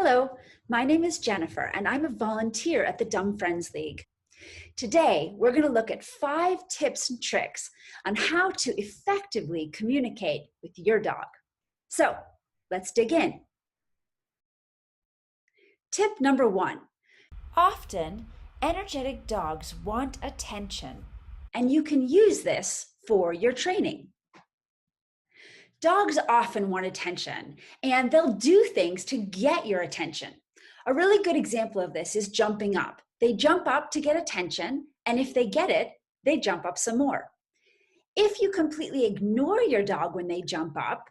Hello, my name is Jennifer, and I'm a volunteer at the Dumb Friends League. Today, we're going to look at 5 tips and tricks on how to effectively communicate with your dog. So, let's dig in. Tip number 1. Often, energetic dogs want attention. And you can use this for your training. Dogs often want attention, and they'll do things to get your attention. A really good example of this is jumping up. They jump up to get attention, and if they get it, they jump up some more. If you completely ignore your dog when they jump up,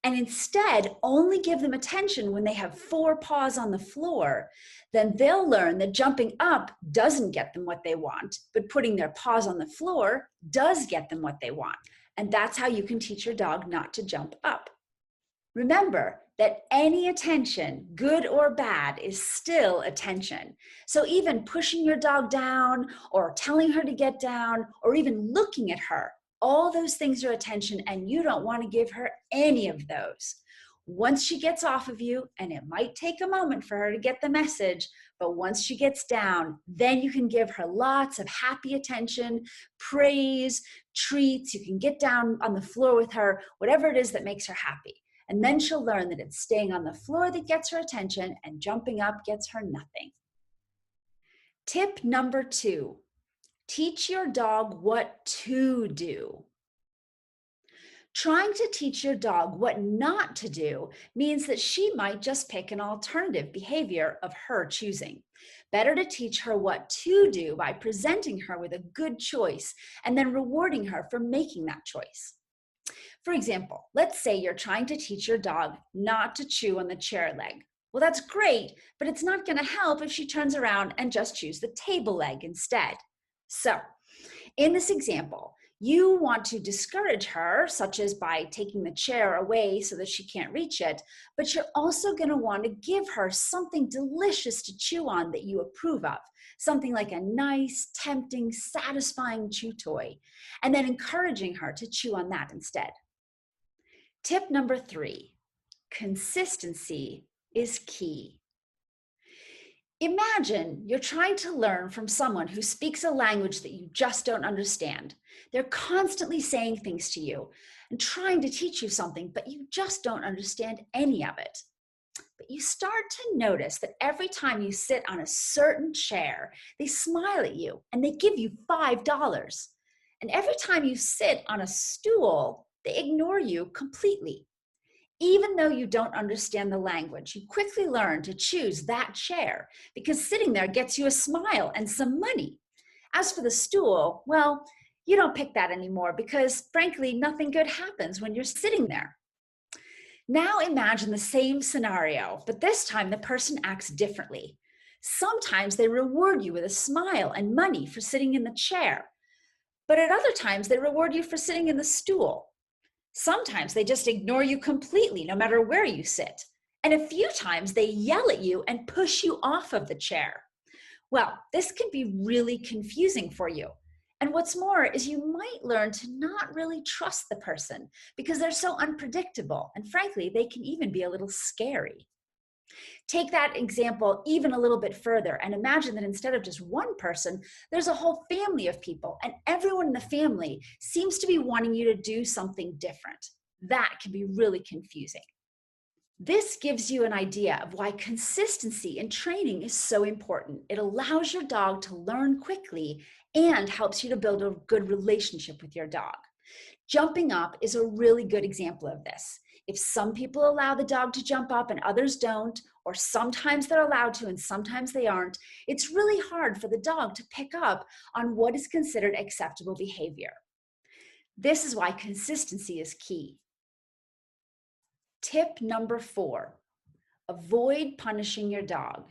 and instead only give them attention when they have 4 paws on the floor, then they'll learn that jumping up doesn't get them what they want, but putting their paws on the floor does get them what they want. And that's how you can teach your dog not to jump up. Remember that any attention, good or bad, is still attention. So even pushing your dog down or telling her to get down or even looking at her, all those things are attention, and you don't want to give her any of those. Once she gets off of you, and it might take a moment for her to get the message, but once she gets down, then you can give her lots of happy attention, praise, treats. You can get down on the floor with her, whatever it is that makes her happy. And then she'll learn that it's staying on the floor that gets her attention, and jumping up gets her nothing. Tip number 2. Teach your dog what to do. Trying to teach your dog what not to do means that she might just pick an alternative behavior of her choosing. Better to teach her what to do by presenting her with a good choice and then rewarding her for making that choice. For example, let's say you're trying to teach your dog not to chew on the chair leg. Well, that's great, but it's not going to help if she turns around and just chews the table leg instead. So, in this example, you want to discourage her, such as by taking the chair away so that she can't reach it, but you're also going to want to give her something delicious to chew on that you approve of, something like a nice, tempting, satisfying chew toy, and then encouraging her to chew on that instead. Tip number 3, consistency is key. Imagine you're trying to learn from someone who speaks a language that you just don't understand. They're constantly saying things to you and trying to teach you something, but you just don't understand any of it. But you start to notice that every time you sit on a certain chair, they smile at you and they give you $5. And every time you sit on a stool, they ignore you completely. Even though you don't understand the language, you quickly learn to choose that chair because sitting there gets you a smile and some money. As for the stool, well, you don't pick that anymore because, frankly, nothing good happens when you're sitting there. Now imagine the same scenario, but this time the person acts differently. Sometimes they reward you with a smile and money for sitting in the chair, but at other times they reward you for sitting in the stool. Sometimes they just ignore you completely, no matter where you sit. And a few times they yell at you and push you off of the chair. Well, this can be really confusing for you. And what's more is you might learn to not really trust the person because they're so unpredictable. And frankly, they can even be a little scary. Take that example even a little bit further and imagine that instead of just one person, there's a whole family of people, and everyone in the family seems to be wanting you to do something different. That can be really confusing. This gives you an idea of why consistency in training is so important. It allows your dog to learn quickly and helps you to build a good relationship with your dog. Jumping up is a really good example of this. If some people allow the dog to jump up and others don't, or sometimes they're allowed to and sometimes they aren't, it's really hard for the dog to pick up on what is considered acceptable behavior. This is why consistency is key. Tip number 4, avoid punishing your dog.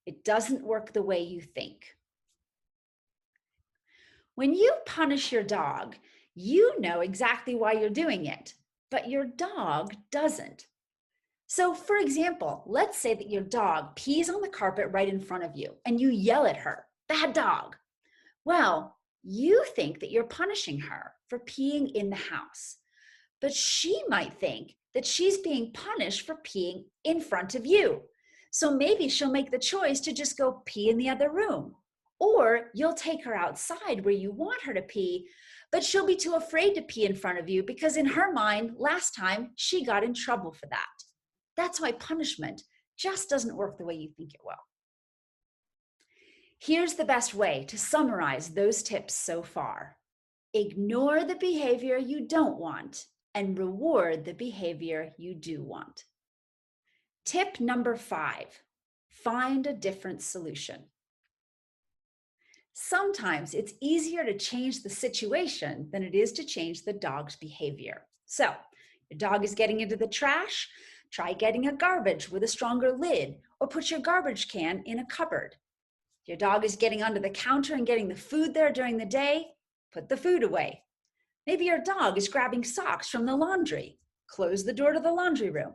It doesn't work the way you think. When you punish your dog, you know exactly why you're doing it, but your dog doesn't. So for example, let's say that your dog pees on the carpet right in front of you and you yell at her, "Bad dog." Well, you think that you're punishing her for peeing in the house, but she might think that she's being punished for peeing in front of you. So maybe she'll make the choice to just go pee in the other room. Or you'll take her outside where you want her to pee, but she'll be too afraid to pee in front of you because in her mind, last time she got in trouble for that. That's why punishment just doesn't work the way you think it will. Here's the best way to summarize those tips so far. Ignore the behavior you don't want and reward the behavior you do want. Tip number 5, find a different solution. Sometimes it's easier to change the situation than it is to change the dog's behavior. So, your dog is getting into the trash, try getting a garbage with a stronger lid, or put your garbage can in a cupboard. Your dog is getting under the counter and getting the food there during the day, put the food away. Maybe your dog is grabbing socks from the laundry, close the door to the laundry room.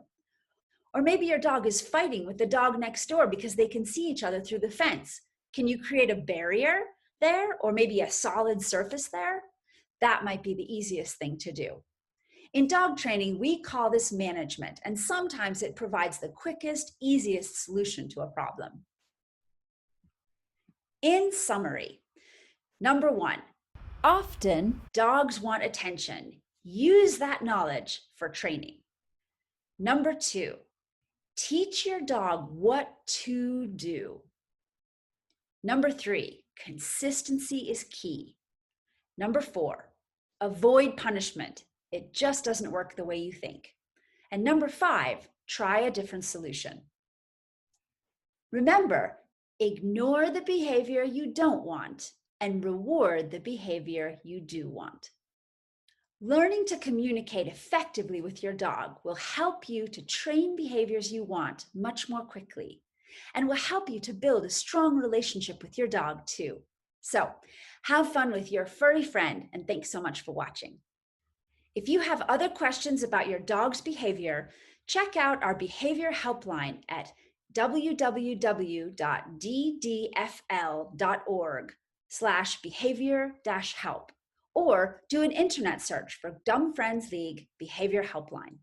Or maybe your dog is fighting with the dog next door because they can see each other through the fence. Can you create a barrier there, or maybe a solid surface there? That might be the easiest thing to do. In dog training, we call this management, and sometimes it provides the quickest, easiest solution to a problem. In summary, number 1, Often, dogs want attention. Use that knowledge for training. Number 2, teach your dog what to do. Number 3, consistency is key. Number 4, avoid punishment. It just doesn't work the way you think. And number 5, try a different solution. Remember, ignore the behavior you don't want and reward the behavior you do want. Learning to communicate effectively with your dog will help you to train behaviors you want much more quickly and will help you to build a strong relationship with your dog too. So, have fun with your furry friend, and thanks so much for watching. If you have other questions about your dog's behavior, check out our behavior helpline at www.ddfl.org/behavior-help, or do an internet search for Dumb Friends League Behavior Helpline.